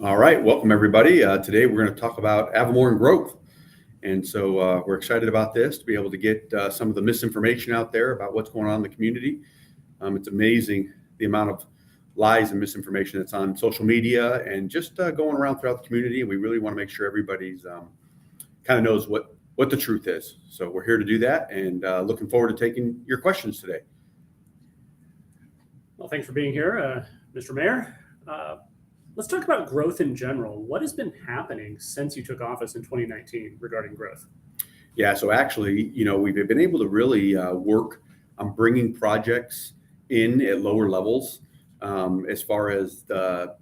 All right, welcome everybody. Today we're going to talk about Avimor and growth. And so we're excited about this, to be able to get some of the misinformation out there about what's going on in the community. It's amazing the amount of lies and misinformation that's on social media and just going around throughout the community. And we really want to make sure everybody's kind of knows what the truth is. So we're here to do that, and looking forward to taking your questions today. Well, thanks for being here, Mr. Mayor. Let's talk about growth in general. What has been happening since you took office in 2019 regarding growth? Yeah, so actually, we've been able to really work on bringing projects in at lower levels as far as the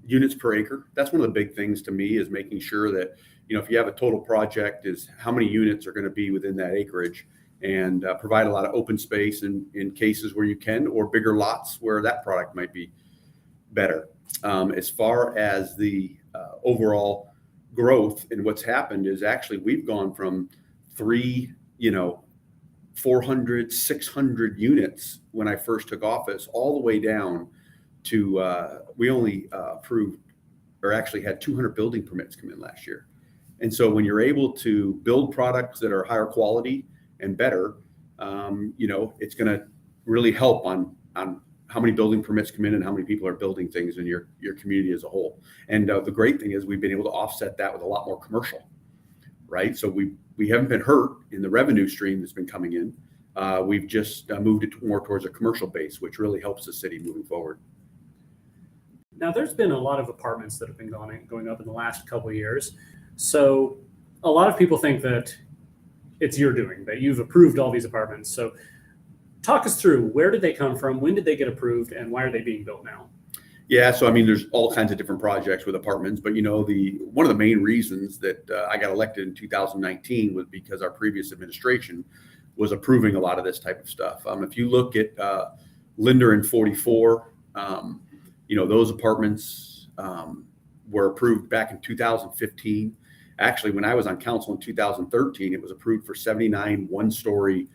units per acre. That's one of the big things to me, is making sure that, if you have a total project, is how many units are going to be within that acreage, and provide a lot of open space in cases where you can, or bigger lots where that product might be better. As far as the overall growth, and what's happened is actually we've gone from 400, 600 units when I first took office, all the way down to we only approved, or actually had 200 building permits come in last year. And so when you're able to build products that are higher quality and better, it's going to really help on how many building permits come in and how many people are building things in your community as a whole. And the great thing is we've been able to offset that with a lot more commercial, right? So we haven't been hurt in the revenue stream that's been coming in. We've just moved it more towards a commercial base, which really helps the city moving forward. Now, there's been a lot of apartments that have been going up in the last couple of years. So a lot of people think that it's your doing, that you've approved all these apartments. So talk us through, where did they come from? When did they get approved? And why are they being built now? Yeah, so there's all kinds of different projects with apartments, but one of the main reasons that I got elected in 2019 was because our previous administration was approving a lot of this type of stuff. If you look at Linder and 44, those apartments were approved back in 2015. Actually, when I was on council in 2013, it was approved for 79 one-story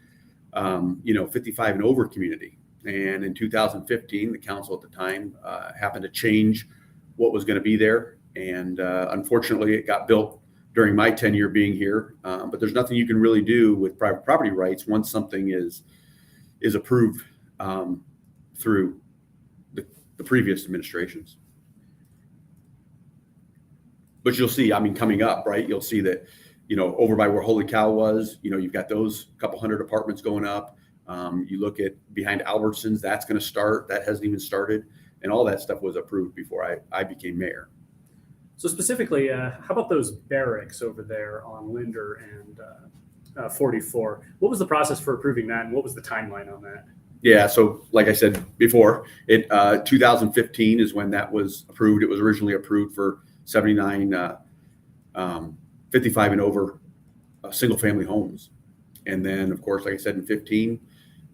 55 and over community. And in 2015, the council at the time happened to change what was going to be there. And unfortunately, it got built during my tenure being here. But there's nothing you can really do with private property rights once something is approved through the previous administrations. But you'll see, coming up, right, you'll see that over by where Holy Cow was, you've got those couple hundred apartments going up. You look at behind Albertsons, that's going to start. That hasn't even started. And all that stuff was approved before I became mayor. So specifically, how about those barracks over there on Linder and 44? What was the process for approving that, and what was the timeline on that? Yeah, so like I said before, 2015 is when that was approved. It was originally approved for 79 55 and over single-family homes. And then, of course, like I said, in 15,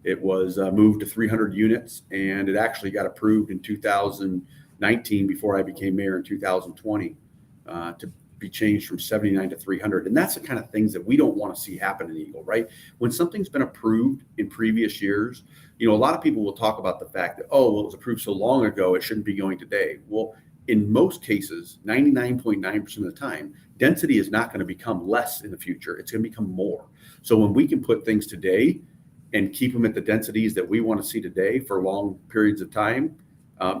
it was moved to 300 units, and it actually got approved in 2019 before I became mayor in 2020 to be changed from 79 to 300. And that's the kind of things that we don't want to see happen in Eagle, right? When something's been approved in previous years, a lot of people will talk about the fact that, it was approved so long ago, it shouldn't be going today. Well, in most cases, 99.9% of the time, density is not going to become less in the future. It's going to become more. So when we can put things today and keep them at the densities that we want to see today for long periods of time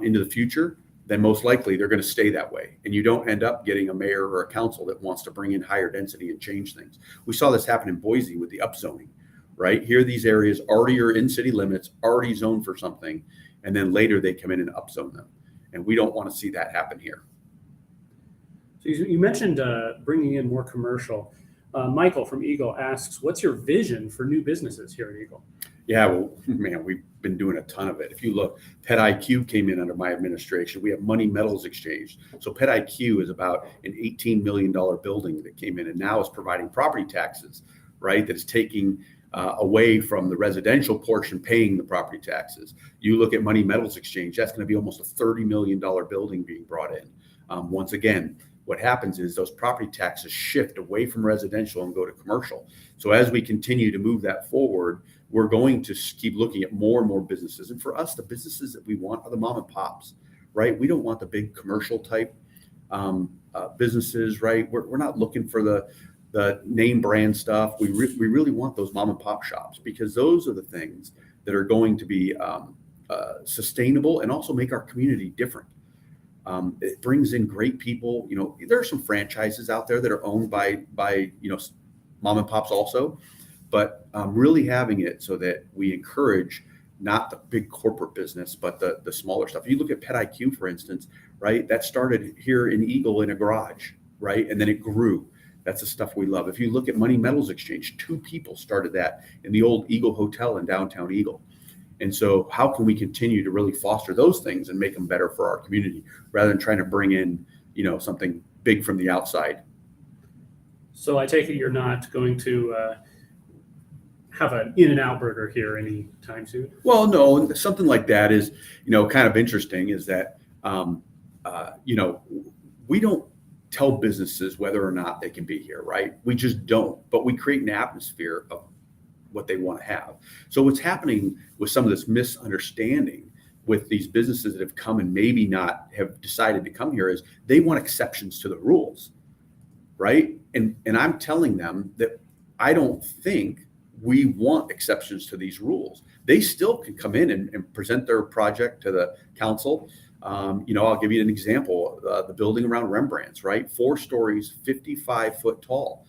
into the future, then most likely they're going to stay that way. And you don't end up getting a mayor or a council that wants to bring in higher density and change things. We saw this happen in Boise with the upzoning, right? Here, these areas already are in city limits, already zoned for something, and then later they come in and upzone them. And we don't want to see that happen here. So you mentioned bringing in more commercial. Michael from Eagle asks, what's your vision for new businesses here at Eagle? Yeah, well, man, we've been doing a ton of it. If you look, Pet IQ came in under my administration. We have Money Metals Exchange. So Pet IQ is about an $18 million building that came in and now is providing property taxes, right? That is taking away from the residential portion paying the property taxes. You look at Money Metals Exchange, that's going to be almost a $30 million building being brought in. Once again, what happens is those property taxes shift away from residential and go to commercial. So as we continue to move that forward, we're going to keep looking at more and more businesses. And for us, the businesses that we want are the mom and pops, right? We don't want the big commercial type businesses, right? We're not looking for the name brand stuff. We really want those mom and pop shops because those are the things that are going to be sustainable and also make our community different. It brings in great people. You know, there are some franchises out there that are owned by mom and pops also, but really having it so that we encourage not the big corporate business, but the smaller stuff. You look at Pet IQ, for instance, right? That started here in Eagle in a garage, right? And then it grew. That's the stuff we love. If you look at Money Metals Exchange, 2 people started that in the old Eagle Hotel in downtown Eagle. And so how can we continue to really foster those things and make them better for our community rather than trying to bring in, something big from the outside? So I take it you're not going to have an In-N-Out burger here anytime soon? Well, no, something like that is, kind of interesting is that, we don't tell businesses whether or not they can be here, right? We just don't, but we create an atmosphere of what they want to have. So what's happening with some of this misunderstanding with these businesses that have come and maybe not have decided to come here is they want exceptions to the rules, right? And I'm telling them that I don't think we want exceptions to these rules. They still can come in and present their project to the council. I'll give you an example. The building around Rembrandt's, right? 4 stories, 55 foot tall.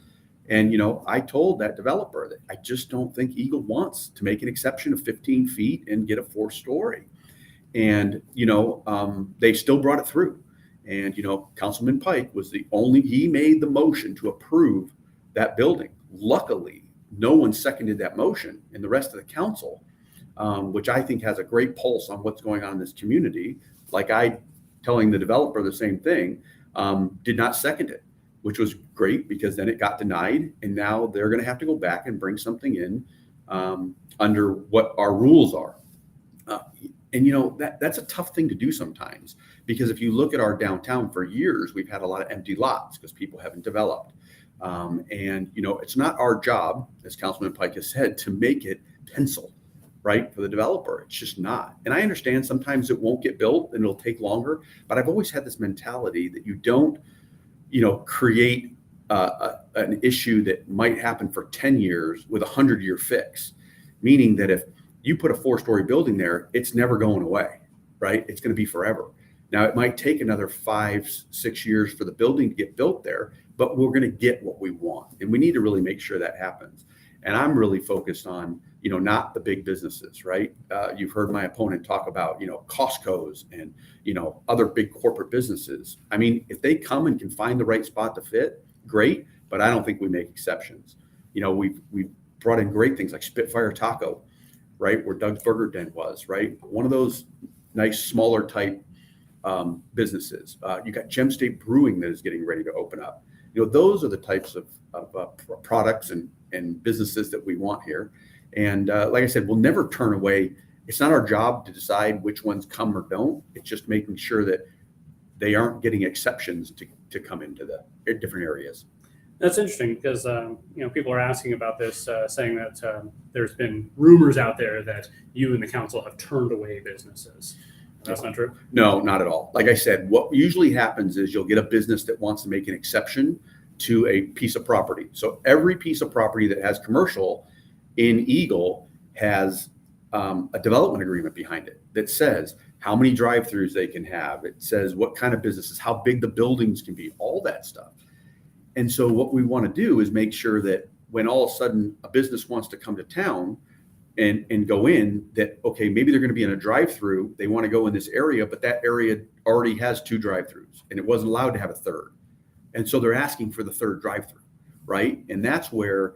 And, I told that developer that I just don't think Eagle wants to make an exception of 15 feet and get a 4-story. And, they still brought it through. And, Councilman Pike was he made the motion to approve that building. Luckily, no one seconded that motion, and the rest of the council, which I think has a great pulse on what's going on in this community, like I telling the developer the same thing, did not second it, which was great because then it got denied, and now they're going to have to go back and bring something in under what our rules are. That's a tough thing to do sometimes because if you look at our downtown for years, we've had a lot of empty lots because people haven't developed. It's not our job, as Councilman Pike has said, to make it pencil, right, for the developer. It's just not. And I understand sometimes it won't get built and it'll take longer, but I've always had this mentality that you don't, create an issue that might happen for 10 years with a 100-year fix, meaning that if you put a 4-story building there, it's never going away, right? It's going to be forever. Now, it might take another 5-6 years for the building to get built there, but we're going to get what we want. And we need to really make sure that happens. And I'm really focused on, not the big businesses, right? You've heard my opponent talk about, Costco's and, other big corporate businesses. I mean, if they come and can find the right spot to fit, great. But I don't think we make exceptions. We've brought in great things like Spitfire Taco, right? Where Doug's Burger Den was, right? One of those nice, smaller type businesses. You got Gem State Brewing that is getting ready to open up. Those are the types of products and businesses that we want here. And like I said, we'll never turn away. It's not our job to decide which ones come or don't. It's just making sure that they aren't getting exceptions to come into the different areas. That's interesting because, people are asking about this, saying that there's been rumors out there that you and the council have turned away businesses. That's not true? No, not at all. Like I said, what usually happens is you'll get a business that wants to make an exception to a piece of property. So every piece of property that has commercial in Eagle has a development agreement behind it that says how many drive-throughs they can have. It says what kind of businesses, how big the buildings can be, all that stuff. And so what we want to do is make sure that when all of a sudden a business wants to come to town and go in, that, okay, maybe they're going to be in a drive-through. They want to go in this area, but that area already has 2 drive-throughs and it wasn't allowed to have a third. And so they're asking for the 3rd drive-through. right? And that's where,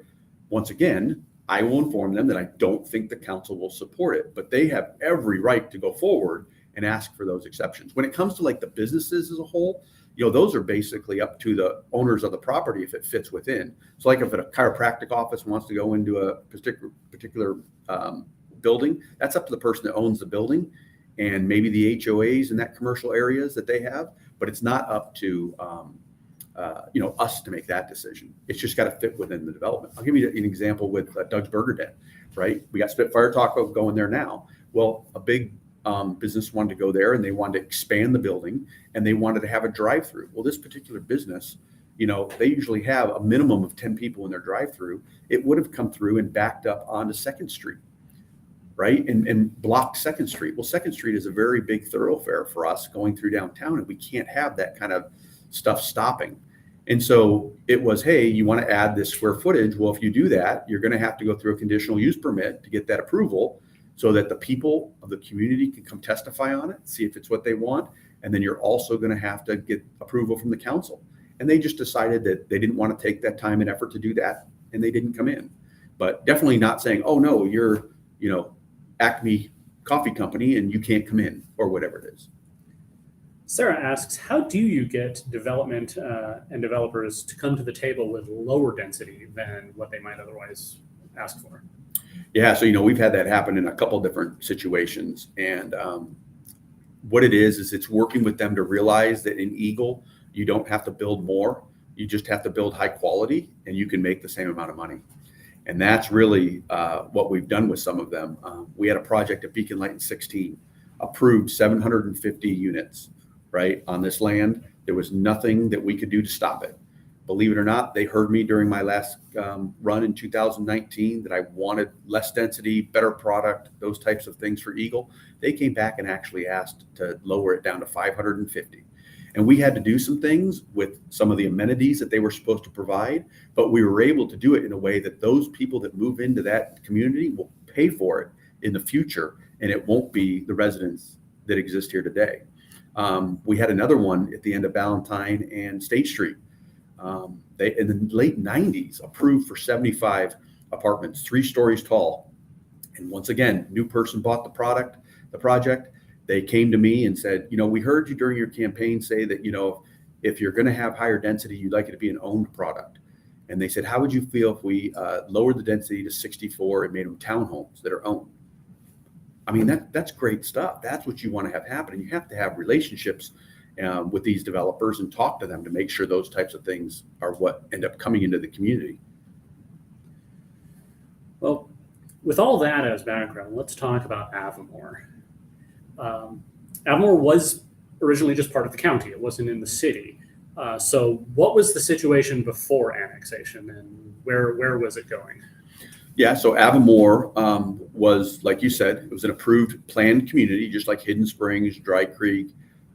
once again, I will inform them that I don't think the council will support it, but they have every right to go forward and ask for those exceptions. When it comes to like the businesses as a whole, those are basically up to the owners of the property if it fits within. So like if a chiropractic office wants to go into a particular building, that's up to the person that owns the building and maybe the HOAs in that commercial areas that they have, but it's not up to us to make that decision. It's just got to fit within the development. I'll give you an example with Doug's Burger Den, right? We got Spitfire Taco going there now. Well, a big business wanted to go there and they wanted to expand the building and they wanted to have a drive-through. Well, this particular business, they usually have a minimum of 10 people in their drive-through. It would have come through and backed up onto 2nd Street, right? And blocked 2nd Street. Well, 2nd Street is a very big thoroughfare for us going through downtown, and we can't have that kind of stuff stopping. And so it was, hey, you want to add this square footage? Well, if you do that, you're going to have to go through a conditional use permit to get that approval so that the people of the community can come testify on it, see if it's what they want. And then you're also going to have to get approval from the council. And they just decided that they didn't want to take that time and effort to do that. And they didn't come in. But definitely not saying, oh, no, you're, Acme Coffee Company and you can't come in or whatever it is. Sarah asks, how do you get development and developers to come to the table with lower density than what they might otherwise ask for? Yeah, so we've had that happen in a couple of different situations, and what it is it's working with them to realize that in Eagle you don't have to build more, you just have to build high quality, and you can make the same amount of money. And that's really what we've done with some of them. We had a project at Beacon Light in 16, approved 750 units, right, on this land. There was nothing that we could do to stop it. Believe it or not, they heard me during my last run in 2019 that I wanted less density, better product, those types of things for Eagle. They came back and actually asked to lower it down to 550. And we had to do some things with some of the amenities that they were supposed to provide, but we were able to do it in a way that those people that move into that community will pay for it in the future, and it won't be the residents that exist here today. We had another one at the end of Ballantyne and State Street. They, in the late 90s, approved for 75 apartments, 3 stories tall. And once again, new person bought the project. They came to me and said, we heard you during your campaign say that, if you're going to have higher density, you'd like it to be an owned product. And they said, how would you feel if we lowered the density to 64 and made them townhomes that are owned? I mean, that's great stuff. That's what you want to have happen. And you have to have relationships with these developers and talk to them to make sure those types of things are what end up coming into the community. Well, with all that as background, let's talk about Avimor. Avimor was originally just part of the county. It wasn't in the city. So what was the situation before annexation, and where was it going? Yeah, so Avimor was, like you said, it was an approved planned community, just like Hidden Springs, Dry Creek,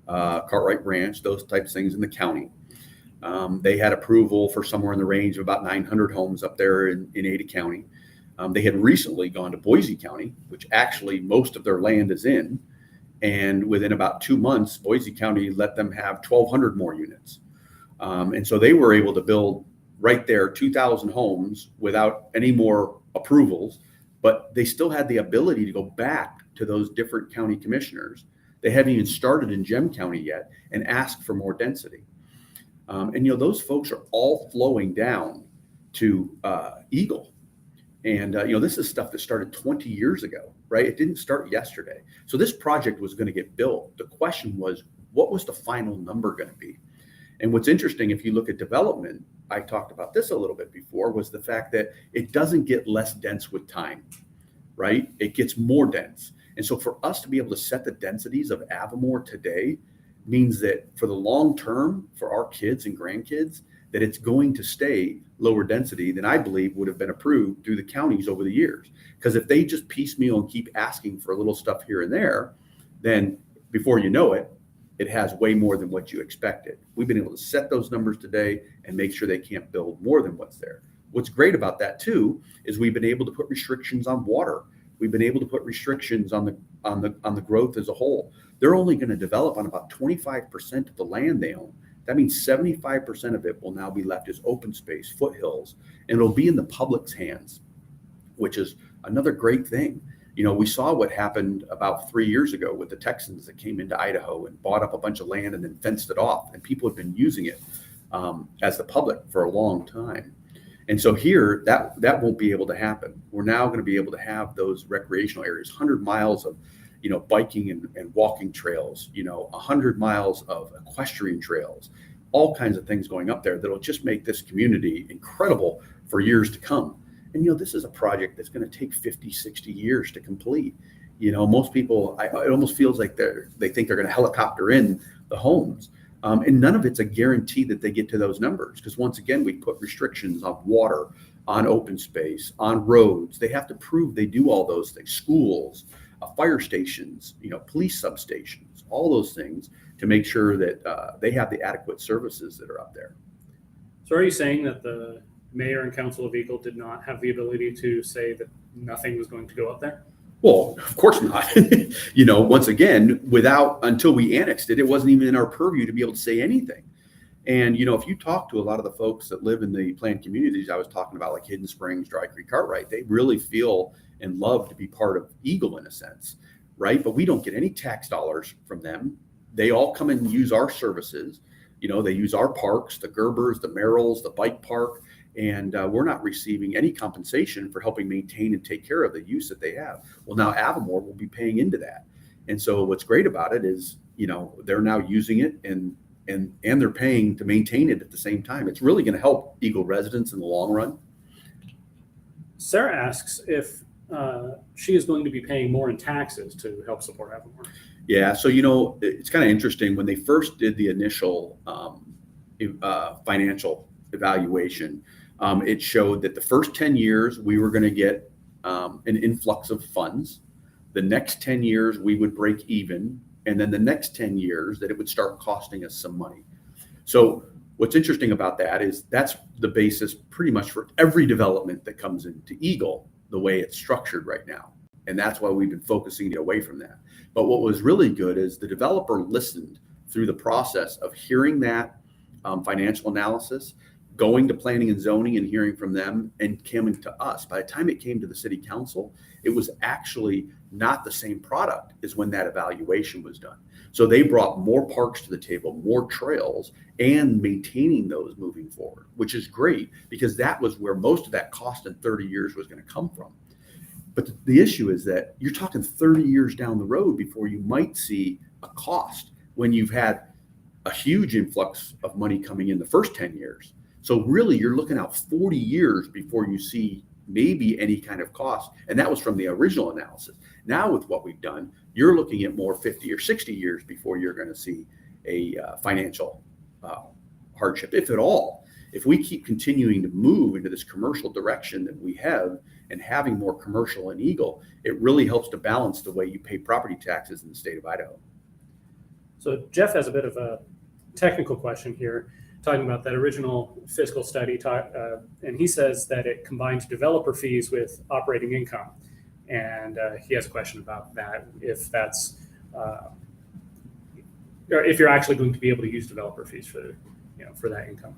Cartwright Ranch, those types of things in the county. They had approval for somewhere in the range of about 900 homes up there in Ada County. They had recently gone to Boise County, which actually most of their land is in. And within about 2 months, Boise County let them have 1,200 more units. And so they were able to build right there 2,000 homes without any more approvals, but they still had the ability to go back to those different county commissioners. They haven't even started in Gem County yet and ask for more density. And those folks are all flowing down to Eagle. And this is stuff that started 20 years ago, right? It didn't start yesterday. So this project was going to get built. The question was, what was the final number going to be? And what's interesting, if you look at development, I talked about this a little bit before, was the fact that it doesn't get less dense with time, right? It gets more dense. And so for us to be able to set the densities of Avimor today means that for the long term, for our kids and grandkids, that it's going to stay lower density than I believe would have been approved through the counties over the years. Because if they just piecemeal and keep asking for a little stuff here and there, then before you know it, it has way more than what you expected. We've been able to set those numbers today and make sure they can't build more than what's there. What's great about that too is we've been able to put restrictions on water. We've been able to put restrictions on the growth as a whole. They're only going to develop on about 25% of the land they own. That means 75% of it will now be left as open space, foothills, and it'll be in the public's hands, which is another great thing. We saw what happened about 3 years ago with the Texans that came into Idaho and bought up a bunch of land and then fenced it off, and people have been using it as the public for a long time. And so here, that won't be able to happen. We're now going to be able to have those recreational areas, 100 miles of biking and walking trails, 100 miles of equestrian trails, all kinds of things going up there that'll just make this community incredible for years to come. And, this is a project that's going to take 50, 60 years to complete. Most people, it almost feels like they think they're going to helicopter in the homes. And none of it's a guarantee that they get to those numbers. Because once again, we put restrictions on water, on open space, on roads. They have to prove they do all those things. Schools, fire stations, police substations, all those things to make sure that they have the adequate services that are up there. So are you saying that the mayor and council of Eagle did not have the ability to say that nothing was going to go up there? Well, of course not. Once again, until we annexed it, it wasn't even in our purview to be able to say anything. And, if you talk to a lot of the folks that live in the planned communities I was talking about, like Hidden Springs, Dry Creek, Cartwright, they really feel and love to be part of Eagle in a sense, right? But we don't get any tax dollars from them. They all come and use our services. They use our parks, the Gerbers, the Merrills, the bike park, and we're not receiving any compensation for helping maintain and take care of the use that they have. Well, now Avimor will be paying into that. And so what's great about it is, they're now using it and they're paying to maintain it at the same time. It's really going to help Eagle residents in the long run. Sarah asks if she is going to be paying more in taxes to help support Avimor. Yeah, so it's kind of interesting when they first did the initial financial evaluation. It showed that the first 10 years we were going to get an influx of funds. The next 10 years we would break even, and then the next 10 years that it would start costing us some money. So what's interesting about that is that's the basis pretty much for every development that comes into Eagle, the way it's structured right now. And that's why we've been focusing away from that. But what was really good is the developer listened through the process of hearing that financial analysis, going to planning and zoning and hearing from them, and coming to us. By the time it came to the city council, it was actually not the same product as when that evaluation was done. So they brought more parks to the table, more trails, and maintaining those moving forward, which is great because that was where most of that cost in 30 years was going to come from. But the issue is that you're talking 30 years down the road before you might see a cost when you've had a huge influx of money coming in the first 10 years. So really, you're looking out 40 years before you see maybe any kind of cost. And that was from the original analysis. Now with what we've done, you're looking at more 50 or 60 years before you're going to see a financial hardship, if at all. If we keep continuing to move into this commercial direction that we have and having more commercial in Eagle, it really helps to balance the way you pay property taxes in the state of Idaho. So Jeff has a bit of a technical question here, talking about that original fiscal study, and he says that it combines developer fees with operating income. And he has a question about that, if that's, or if you're actually going to be able to use developer fees for that income.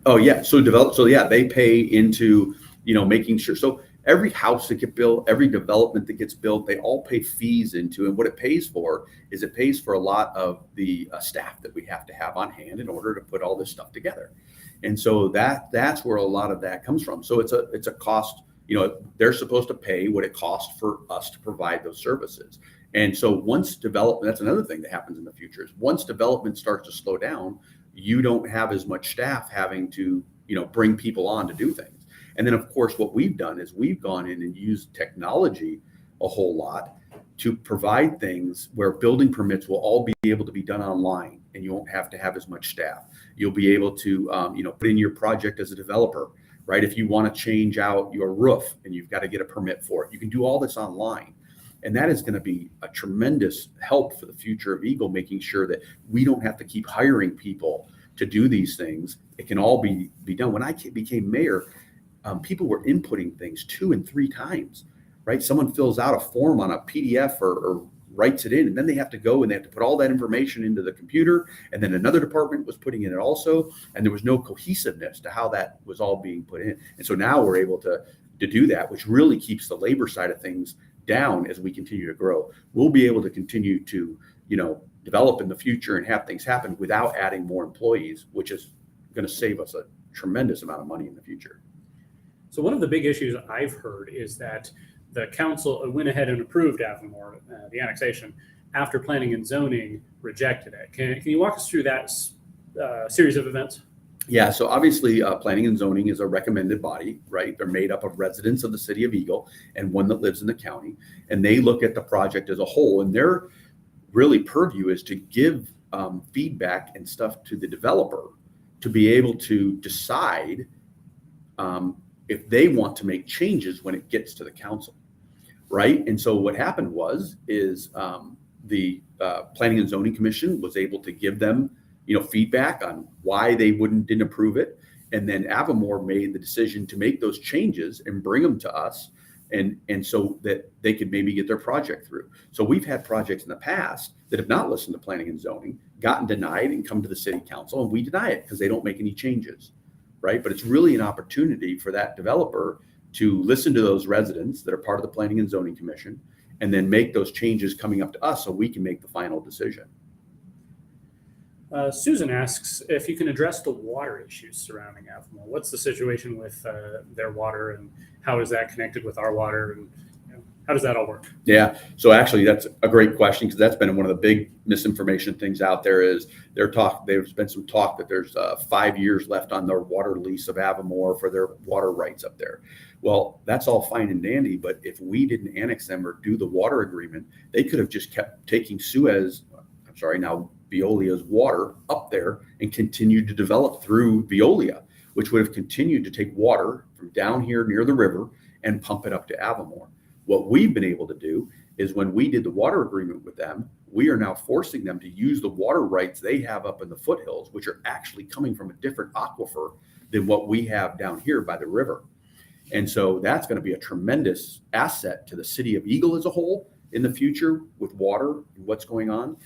Oh yeah, so they pay into, making sure. So every house that gets built, every development that gets built, they all pay fees into, and what it pays for is it pays for a lot of the staff that we have to have on hand in order to put all this stuff together. And so that's where a lot of that comes from. So it's a cost, they're supposed to pay what it costs for us to provide those services. And so once development, that's another thing that happens in the future, is once development starts to slow down, you don't have as much staff having to, bring people on to do things. And then, of course, what we've done is we've gone in and used technology a whole lot to provide things where building permits will all be able to be done online, and you won't have to have as much staff. You'll be able to, put in your project as a developer, right? If you want to change out your roof and you've got to get a permit for it, you can do all this online. And that is going to be a tremendous help for the future of Eagle, making sure that we don't have to keep hiring people to do these things. It can all be done. When I became mayor, people were inputting things 2 and 3 times, right? Someone fills out a form on a PDF or writes it in, and then they have to go and they have to put all that information into the computer, and then another department was putting in it also, and there was no cohesiveness to how that was all being put in. And so now we're able to do that, which really keeps the labor side of things down as we continue to grow. We'll be able to continue to, develop in the future and have things happen without adding more employees, which is going to save us a tremendous amount of money in the future. So one of the big issues I've heard is that the council went ahead and approved Avimor, the annexation, after planning and zoning rejected it. Can you walk us through that series of events? Yeah, so obviously planning and zoning is a recommended body, right? They're made up of residents of the city of Eagle and one that lives in the county, and they look at the project as a whole, and their really purview is to give feedback and stuff to the developer to be able to decide if they want to make changes when it gets to the council, right? And so what happened is the Planning and Zoning Commission was able to give them, feedback on why they didn't approve it, and then Avimor made the decision to make those changes and bring them to us, and so that they could maybe get their project through. So we've had projects in the past that have not listened to planning and zoning, gotten denied, and come to the city council, and we deny it because they don't make any changes, right? But it's really an opportunity for that developer to listen to those residents that are part of the Planning and Zoning Commission, and then make those changes coming up to us so we can make the final decision. Susan asks if you can address the water issues surrounding Avimor. What's the situation with their water, and how is that connected with our water, and how does that all work? Yeah, so actually that's a great question, because that's been one of the big misinformation things out there. Is there's been some talk that there's 5 years left on their water lease of Avimor for their water rights up there. Well, that's all fine and dandy, but if we didn't annex them or do the water agreement, they could have just kept taking Veolia's water up there and continued to develop through Veolia, which would have continued to take water from down here near the river and pump it up to Avimor. What we've been able to do is, when we did the water agreement with them, we are now forcing them to use the water rights they have up in the foothills, which are actually coming from a different aquifer than what we have down here by the river. And so that's going to be a tremendous asset to the city of Eagle as a whole in the future with water and what's going on.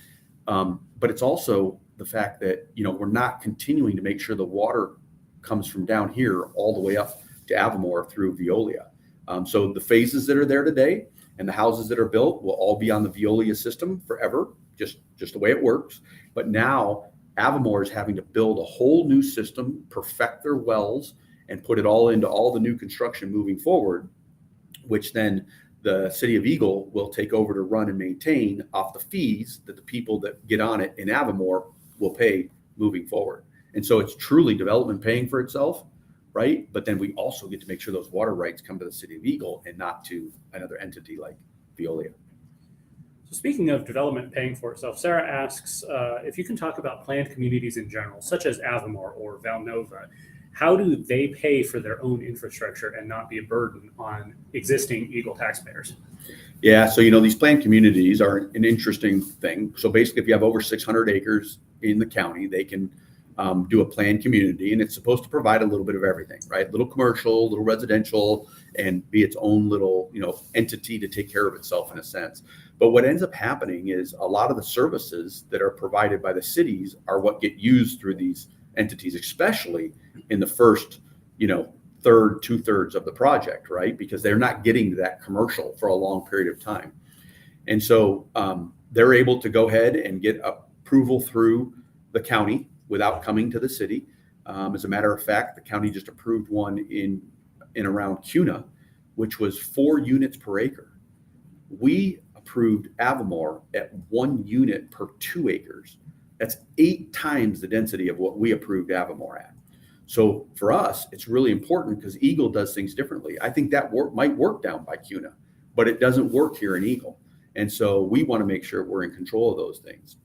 But it's also the fact that, we're not continuing to make sure the water comes from down here all the way up to Avimor through Veolia. So the phases that are there today and the houses that are built will all be on the Veolia system forever, just the way it works. But now Avimor is having to build a whole new system, perfect their wells, and put it all into all the new construction moving forward, which then the city of Eagle will take over to run and maintain off the fees that the people that get on it in Avimor will pay moving forward. And so it's truly development paying for itself, right? But then we also get to make sure those water rights come to the city of Eagle and not to another entity like Veolia. So speaking of development paying for itself, Sarah asks if you can talk about planned communities in general, such as Avimor or Valnova. How do they pay for their own infrastructure and not be a burden on existing Eagle taxpayers? Yeah, so these planned communities are an interesting thing. So basically, if you have over 600 acres in the county, they can do a planned community, and it's supposed to provide a little bit of everything, right? Little commercial, little residential, and be its own little entity to take care of itself in a sense. But what ends up happening is a lot of the services that are provided by the cities are what get used through these entities, especially in the first, third, 2/3 of the project, right? Because they're not getting to that commercial for a long period of time. And so they're able to go ahead and get approval through the county without coming to the city. As a matter of fact, the county just approved one in around Cuna, which was 4 units per acre. We approved Avimor at 1 unit per 2 acres. That's 8 times the density of what we approved Avimor at. So for us, it's really important because Eagle does things differently. I think that might work down by Cuna, but it doesn't work here in Eagle. And so we want to make sure we're in control of those things.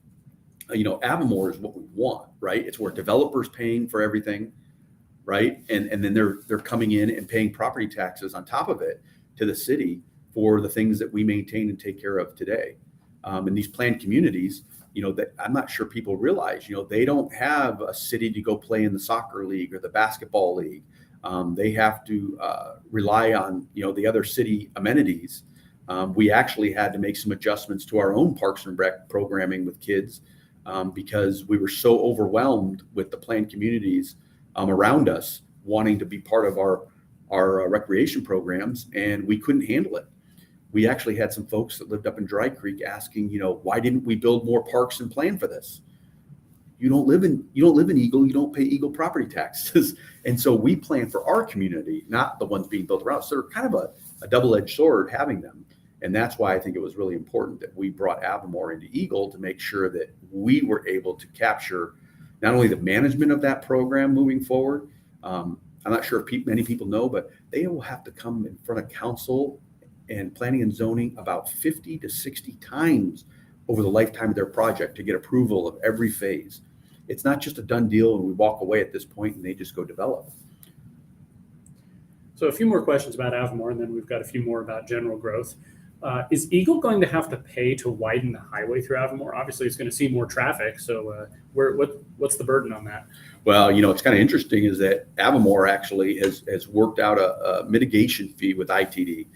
Avimor is what we want, right? It's where developers paying for everything, right? And then they're coming in and paying property taxes on top of it to the city for the things that we maintain and take care of today. And these planned communities, that I'm not sure people realize, they don't have a city to go play in the soccer league or the basketball league. They have to rely on, the other city amenities We actually had to make some adjustments to our own Parks and Rec programming with kids because we were so overwhelmed with the planned communities around us wanting to be part of our recreation programs, and we couldn't handle it. We actually had some folks that lived up in Dry Creek asking, why didn't we build more parks and plan for this? You don't live in Eagle, you don't pay Eagle property taxes. And so we plan for our community, not the ones being built around. So they're kind of a double-edged sword having them. And that's why I think it was really important that we brought Avimor into Eagle to make sure that we were able to capture not only the management of that program moving forward. I'm not sure if many people know, but they will have to come in front of council and planning and zoning about 50 to 60 times over the lifetime of their project to get approval of every phase. It's not just a done deal and we walk away at this point and they just go develop. So a few more questions about Avimor, and then we've got a few more about general growth. Is Eagle going to have to pay to widen the highway through Avimor? Obviously, it's going to see more traffic. So what's the burden on that? Well, it's kind of interesting is that Avimor actually has worked out a mitigation fee with ITD.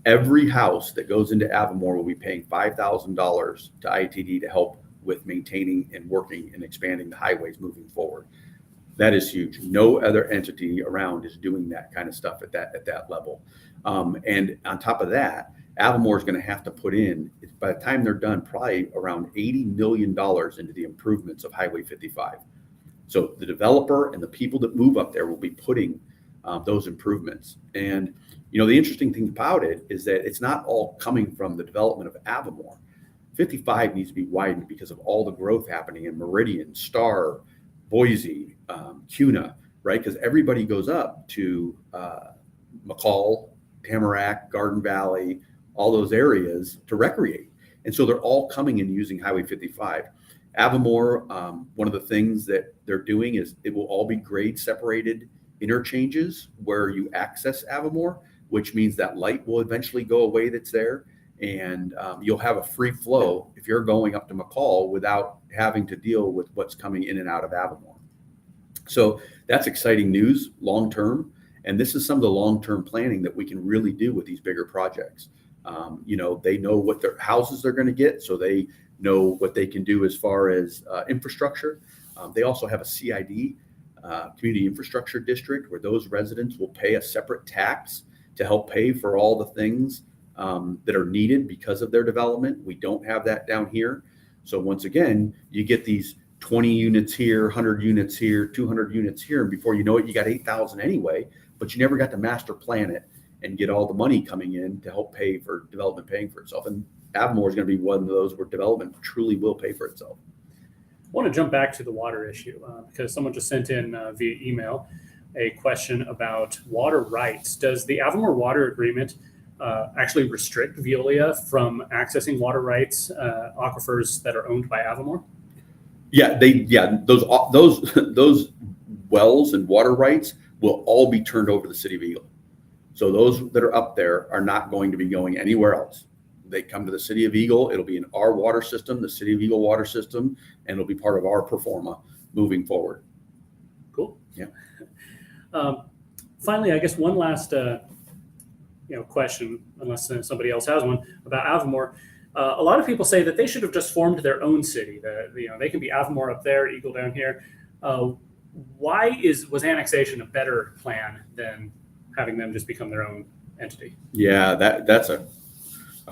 Every house that goes into Avimor will be paying $5,000 to ITD to help with maintaining and working and expanding the highways moving forward. That is huge. No other entity around is doing that kind of stuff at that level. And on top of that, Avimor is going to have to put in, by the time they're done, probably around $80 million into the improvements of Highway 55. So the developer and the people that move up there will be putting those improvements. And the interesting thing about it is that it's not all coming from the development of Avimor. 55 needs to be widened because of all the growth happening in Meridian, Star, Boise, Cuna, right? Because everybody goes up to McCall, Tamarack, Garden Valley, all those areas to recreate. And so they're all coming and using Highway 55. Avimor, one of the things that they're doing is it will all be grade separated interchanges where you access Avimor, which means that light will eventually go away that's there. And you'll have a free flow if you're going up to McCall without having to deal with what's coming in and out of Avimor. So that's exciting news long-term. And this is some of the long-term planning that we can really do with these bigger projects. They know what their houses they're going to get, so they know what they can do as far as infrastructure. They also have a CID, Community Infrastructure District, where those residents will pay a separate tax to help pay for all the things that are needed because of their development. We don't have that down here. So once again, you get these 20 units here, 100 units here, 200 units here, and before you know it, you got 8,000 anyway, but you never got to master plan it and get all the money coming in to help pay for development paying for itself. And Avimor is going to be one of those where development truly will pay for itself. I want to jump back to the water issue because someone just sent in via email a question about water rights. Does the Avimor water agreement actually restrict Veolia from accessing water rights aquifers that are owned by Avimor? Yeah, those wells and water rights will all be turned over to the city of Eagle. So those that are up there are not going to be going anywhere else. They come to the city of Eagle. It'll be in our water system, the city of Eagle water system, and it'll be part of our performa moving forward. Cool. Yeah. Finally, I guess one last question, unless somebody else has one, about Avimor. A lot of people say that they should have just formed their own city. They can be Avimor up there, Eagle down here. Why was annexation a better plan than having them just become their own entity? Yeah, that's a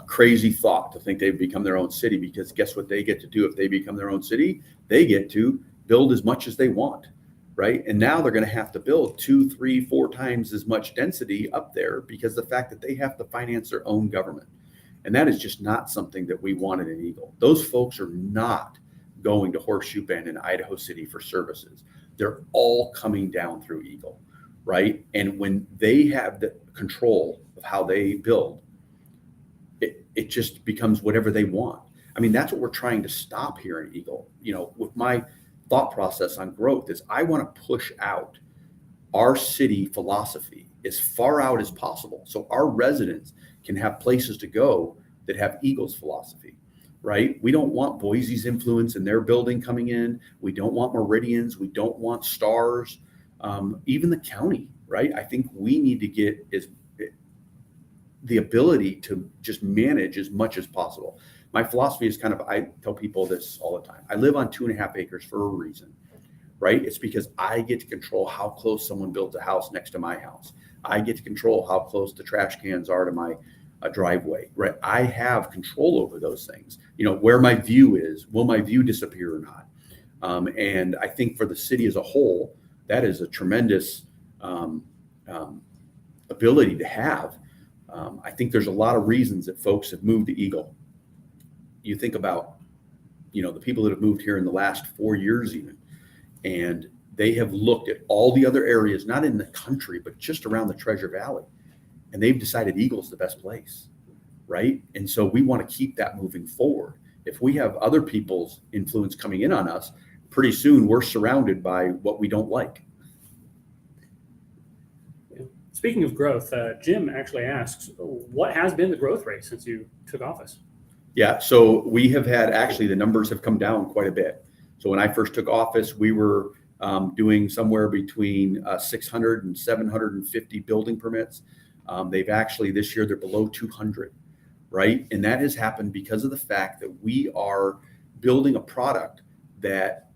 crazy thought to think they've become their own city, because guess what they get to do if they become their own city? They get to build as much as they want, right? And now they're going to have to build 2, 3, 4 times as much density up there because the fact that they have to finance their own government. And that is just not something that we wanted in Eagle. Those folks are not going to Horseshoe Bend and Idaho City for services. They're all coming down through Eagle, right? And when they have the control of how they build, it just becomes whatever they want. I mean, that's what we're trying to stop here in Eagle. With my thought process on growth is I want to push out our city philosophy as far out as possible so our residents can have places to go that have Eagle's philosophy, right? We don't want Boise's influence in their building coming in. We don't want Meridians. We don't want Stars, even the county, right? I think we need to get the ability to just manage as much as possible. My philosophy is I tell people this all the time. I live on 2.5 acres for a reason, right? It's because I get to control how close someone builds a house next to my house. I get to control how close the trash cans are to my driveway, right? I have control over those things. Where my view is, will my view disappear or not? And I think for the city as a whole, that is a tremendous ability to have. I think there's a lot of reasons that folks have moved to Eagle. You think about, the people that have moved here in the last 4 years even, and they have looked at all the other areas, not in the country, but just around the Treasure Valley. And they've decided Eagle's the best place, right? And so we want to keep that moving forward. If we have other people's influence coming in on us, pretty soon we're surrounded by what we don't like. Speaking of growth, Jim actually asks, what has been the growth rate since you took office? Yeah, so we have had, actually the numbers have come down quite a bit. So when I first took office, we were doing somewhere between 600 and 750 building permits. They've actually, this year, they're below 200, right? And that has happened because of the fact that we are building a product that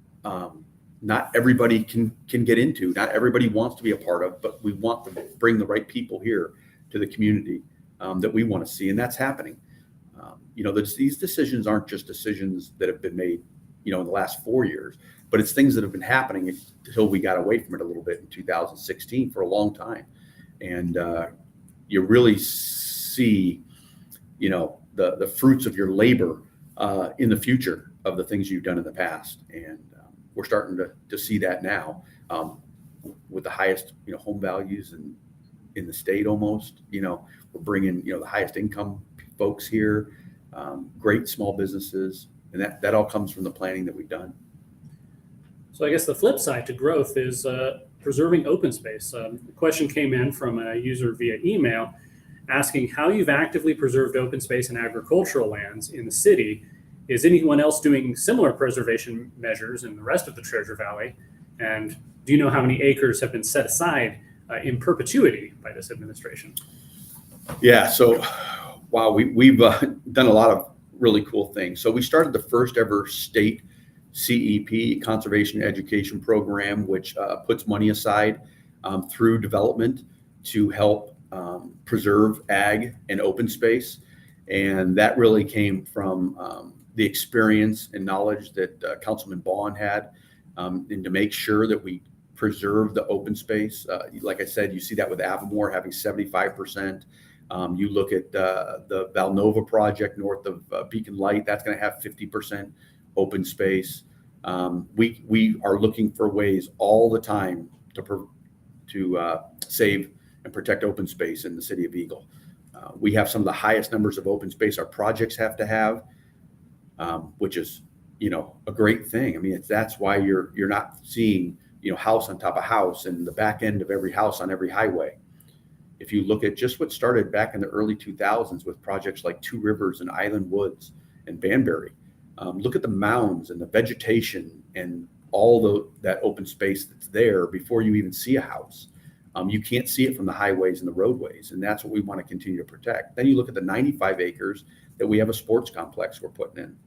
not everybody can get into, not everybody wants to be a part of, but we want to bring the right people here to the community that we want to see, and that's happening. These decisions aren't just decisions that have been made, in the last 4 years, but it's things that have been happening until we got away from it a little bit in 2016 for a long time. And you really see, the fruits of your labor in the future of the things you've done in the past. And we're starting to see that now with the highest, home values in the state almost. We're bringing, the highest income folks here, great small businesses, and that all comes from the planning that we've done. So I guess the flip side to growth is preserving open space. A question came in from a user via email asking how you've actively preserved open space and agricultural lands in the city. Is anyone else doing similar preservation measures in the rest of the Treasure Valley? And do you know how many acres have been set aside in perpetuity by this administration? Yeah, so wow, we've done a lot of really cool things. So we started the first ever state CEP, Conservation Education Program, which puts money aside through development to help preserve ag and open space. And that really came from the experience and knowledge that Councilman Bond had, and to make sure that we preserve the open space. Like I said, you see that with Avimor having 75%. You look at the Valnova project north of Beacon Light, that's going to have 50% open space. We are looking for ways all the time to save and protect open space in the city of Eagle. We have some of the highest numbers of open space our projects have to have, which is, a great thing. I mean, that's why you're not seeing, house on top of house and the back end of every house on every highway. If you look at just what started back in the early 2000s with projects like Two Rivers and Island Woods and Banbury, look at the mounds and the vegetation and all that open space that's there before you even see a house. You can't see it from the highways and the roadways, and that's what we want to continue to protect. Then you look at the 95 acres that we have a sports complex we're putting in.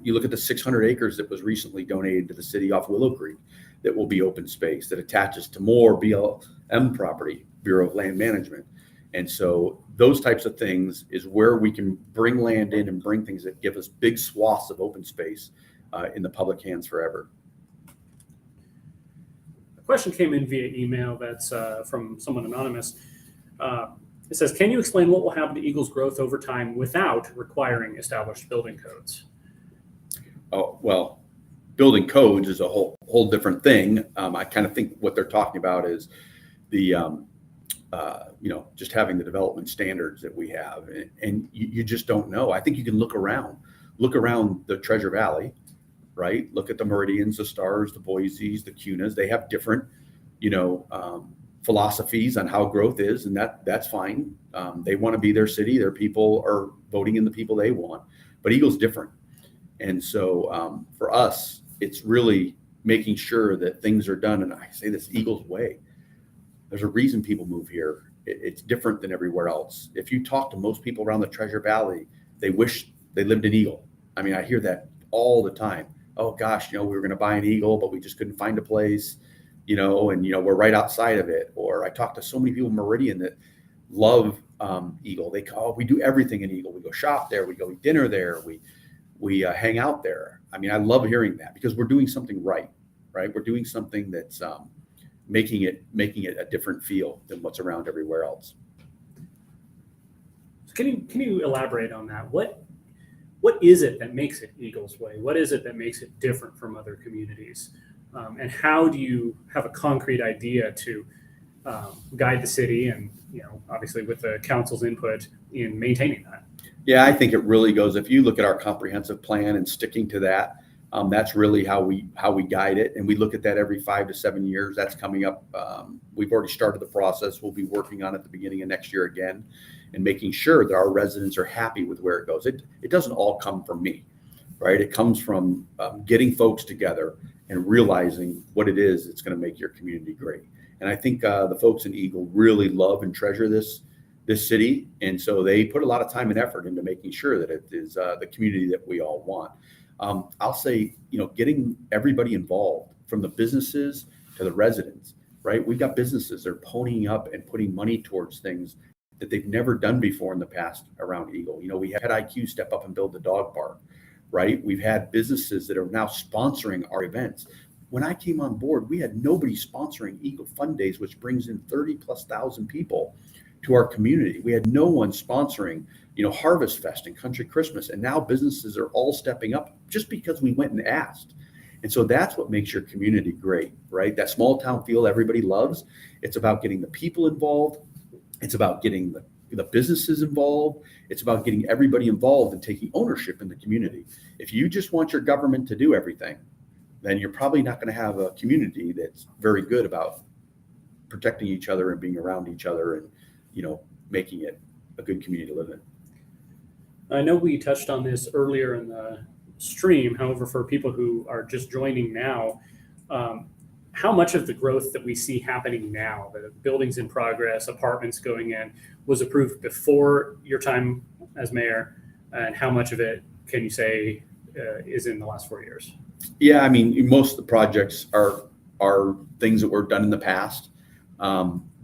You look at the 600 acres that was recently donated to the city off Willow Creek that will be open space that attaches to more BLM property, Bureau of Land Management. And so those types of things is where we can bring land in and bring things that give us big swaths of open space in the public hands forever. A question came in via email that's from someone anonymous. It says, can you explain what will happen to Eagle's growth over time without requiring established building codes? Oh, well, building codes is a whole different thing. I kind of think what they're talking about is the, just having the development standards that we have, and you just don't know. I think you can look around the Treasure Valley, right? Look at the Meridians, the Stars, the Boise's, the Cunas. They have different, philosophies on how growth is, and that's fine. They want to be their city. Their people are voting in the people they want, but Eagle's different. And so for us, it's really making sure that things are done. And I say this Eagle's way. There's a reason people move here. It's different than everywhere else. If you talk to most people around the Treasure Valley, they wish they lived in Eagle. I mean, I hear that all the time. Oh gosh, we were going to buy an Eagle, but we just couldn't find a place, and we're right outside of it. Or I talk to so many people in Meridian that love Eagle. They call, we do everything in Eagle. We go shop there, we go eat dinner there, we hang out there. I mean, I love hearing that because we're doing something right? We're doing something that's making it a different feel than what's around everywhere else. So can you elaborate on that? What is it that makes it Eagle's Way? What is it that makes it different from other communities? And how do you have a concrete idea to guide the city and, obviously with the council's input in maintaining that? Yeah, I think it really goes, if you look at our comprehensive plan and sticking to that, that's really how we guide it. And we look at that every 5 to 7 years. That's coming up. We've already started the process. We'll be working on it at the beginning of next year again and making sure that our residents are happy with where it goes. It doesn't all come from me, right? It comes from getting folks together and realizing what it is that's going to make your community great. And I think the folks in Eagle really love and treasure this city. And so they put a lot of time and effort into making sure that it is the community that we all want. I'll say, getting everybody involved from the businesses to the residents, right? We've got businesses that are ponying up and putting money towards things that they've never done before in the past around Eagle. We had IQ step up and build the dog park, right? We've had businesses that are now sponsoring our events. When I came on board, we had nobody sponsoring Eagle Fun Days, which brings in 30,000+ people to our community. We had no one sponsoring, Harvest Fest and Country Christmas. And now businesses are all stepping up just because we went and asked. And so that's what makes your community great, right? That small town feel everybody loves. It's about getting the people involved. It's about getting the businesses involved. It's about getting everybody involved and taking ownership in the community. If you just want your government to do everything, then you're probably not going to have a community that's very good about protecting each other and being around each other and, making it a good community to live in. I know we touched on this earlier in the stream. However, for people who are just joining now, how much of the growth that we see happening now, the buildings in progress, apartments going in, was approved before your time as mayor, and how much of it can you say is in the last 4 years? Yeah, I mean, most of the projects are things that were done in the past.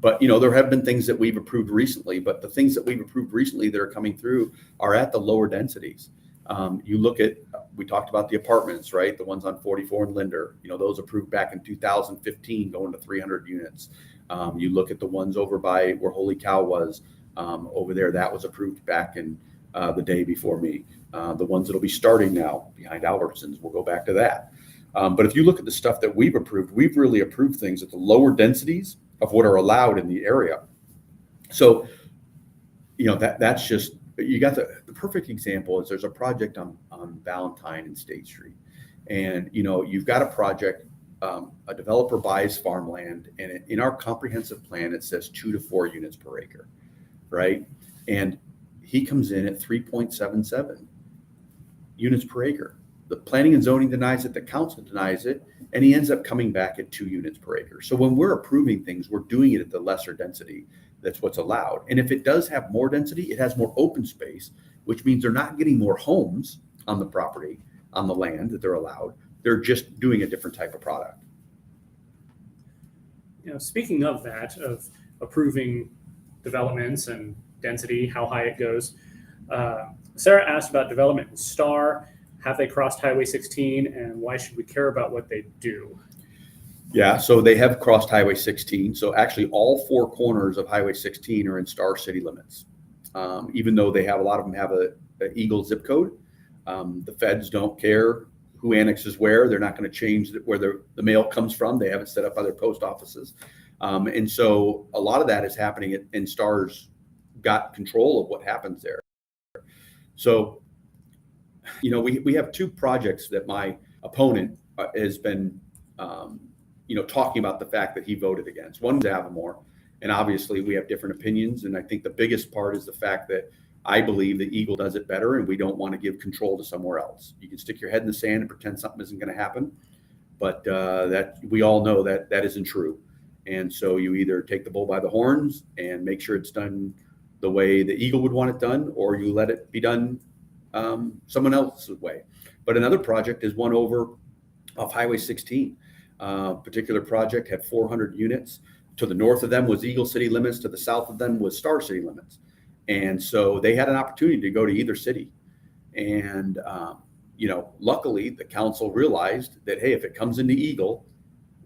But, there have been things that we've approved recently, but the things that we've approved recently that are coming through are at the lower densities. You look at, we talked about the apartments, right? The ones on 44 and Linder, those approved back in 2015, going to 300 units. You look at the ones over by where Holy Cow was over there, that was approved back in the day before me. The ones that'll be starting now behind Albertsons, we'll go back to that. But if you look at the stuff that we've approved, we've really approved things at the lower densities of what are allowed in the area. So, that's just, you got the perfect example is there's a project on Valentine and State Street. And, you've got a project, a developer buys farmland, and in our comprehensive plan, it says 2 to 4 units per acre, right? And he comes in at 3.77 units per acre. The planning and zoning denies it, the council denies it, and he ends up coming back at 2 units per acre. So when we're approving things, we're doing it at the lesser density. That's what's allowed. And if it does have more density, it has more open space, which means they're not getting more homes on the property, on the land that they're allowed. They're just doing a different type of product. Speaking of that, of approving developments and density, how high it goes, Sarah asked about development in Star. Have they crossed Highway 16, and why should we care about what they do? Yeah, so they have crossed Highway 16. So actually all 4 corners of Highway 16 are in Star city limits. Even though a lot of them have a Eagle zip code, the feds don't care who annexes where. They're not going to change where the mail comes from. They haven't set up other post offices. And so a lot of that is happening and Star's got control of what happens there. So, we have 2 projects that my opponent has been, talking about the fact that he voted against. One is Avimor, and obviously we have different opinions. And I think the biggest part is the fact that I believe that Eagle does it better, and we don't want to give control to somewhere else. You can stick your head in the sand and pretend something isn't going to happen, but that we all know that isn't true. And so you either take the bull by the horns and make sure it's done the way the Eagle would want it done, or you let it be done someone else's way. But another project is one over off Highway 16. Particular project had 400 units. To the north of them was Eagle city limits. To the south of them was Star city limits. And so they had an opportunity to go to either city. And, luckily the council realized that, hey, if it comes into Eagle,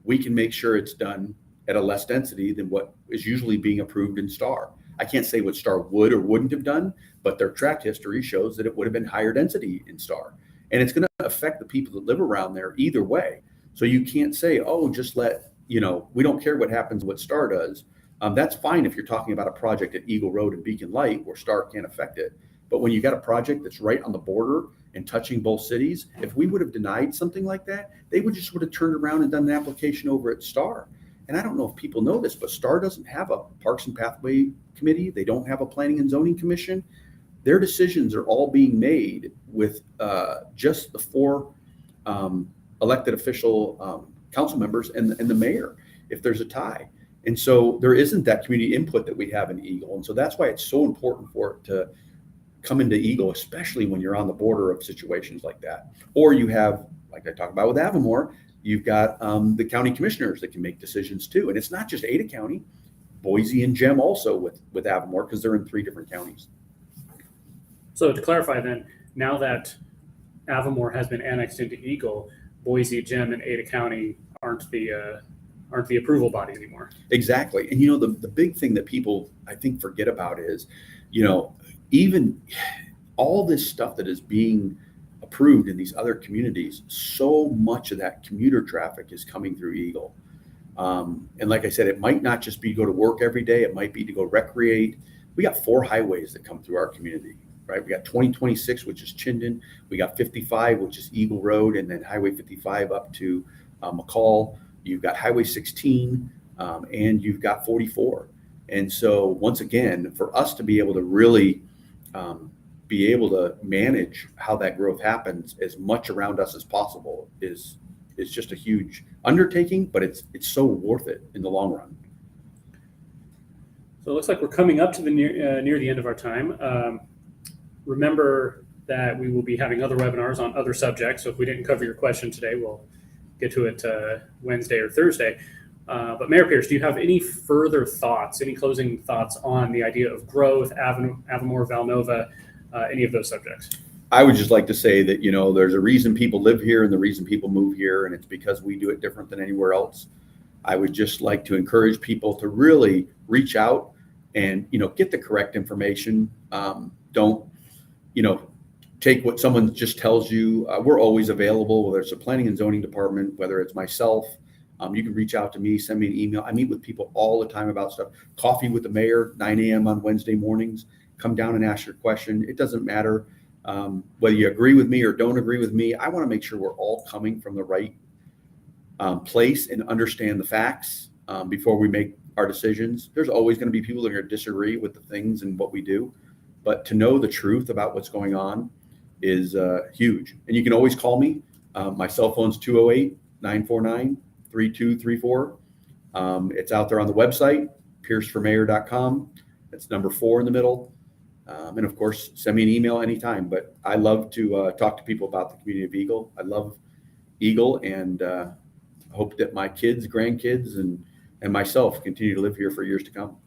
we can make sure it's done at a less density than what is usually being approved in Star. I can't say what Star would or wouldn't have done, but their track history shows that it would have been higher density in Star. And it's going to affect the people that live around there either way. So you can't say, oh, just let, we don't care what happens, what Star does. That's fine if you're talking about a project at Eagle Road and Beacon Light where Star can't affect it. But when you got a project that's right on the border and touching both cities, if we would have denied something like that, they would have turned around and done an application over at Star. And I don't know if people know this, but Star doesn't have a Parks and Pathway Committee. They don't have a Planning and Zoning Commission. Their decisions are all being made with just the 4 elected official council members and the mayor, if there's a tie. And so there isn't that community input that we have in Eagle. And so that's why it's so important for it to come into Eagle, especially when you're on the border of situations like that. Or you have, like I talked about with Avimor, you've got the county commissioners that can make decisions too. And it's not just Ada County, Boise and Gem also with Avimor, because they're in 3 different counties. So to clarify then, now that Avimor has been annexed into Eagle, Boise, Gem, and Ada County aren't the approval bodies anymore. Exactly. And the big thing that people I think forget about is, even all this stuff that is being approved in these other communities, so much of that commuter traffic is coming through Eagle. And like I said, it might not just be go to work every day. It might be to go recreate. We got 4 highways that come through our community, right? We got 2026, which is Chinden. We got 55, which is Eagle Road, and then Highway 55 up to McCall. You've got Highway 16, and you've got 44. And so once again, for us to be able to really be able to manage how that growth happens as much around us as possible is just a huge undertaking, but it's so worth it in the long run. So it looks like we're coming up to the near the end of our time. Remember that we will be having other webinars on other subjects. So if we didn't cover your question today, we'll get to it Wednesday or Thursday. But Mayor Pierce, do you have any further thoughts, any closing thoughts on the idea of growth, Avimor, Valnova, any of those subjects? I would just like to say that, there's a reason people live here and the reason people move here, and it's because we do it different than anywhere else. I would just like to encourage people to really reach out and, get the correct information. Don't, take what someone just tells you. We're always available, whether it's a planning and zoning department, whether it's myself. You can reach out to me, send me an email. I meet with people all the time about stuff. Coffee with the mayor, 9 a.m. on Wednesday mornings. Come down and ask your question. It doesn't matter whether you agree with me or don't agree with me. I want to make sure we're all coming from the right place and understand the facts before we make our decisions. There's always going to be people that are going to disagree with the things and what we do. But to know the truth about what's going on is huge. And you can always call me. My cell phone's 208-949-3234. It's out there on the website, pierceformayor.com. It's number 4 in the middle. And of course, send me an email anytime. But I love to talk to people about the community of Eagle. I love Eagle, and hope that my kids, grandkids, and myself continue to live here for years to come.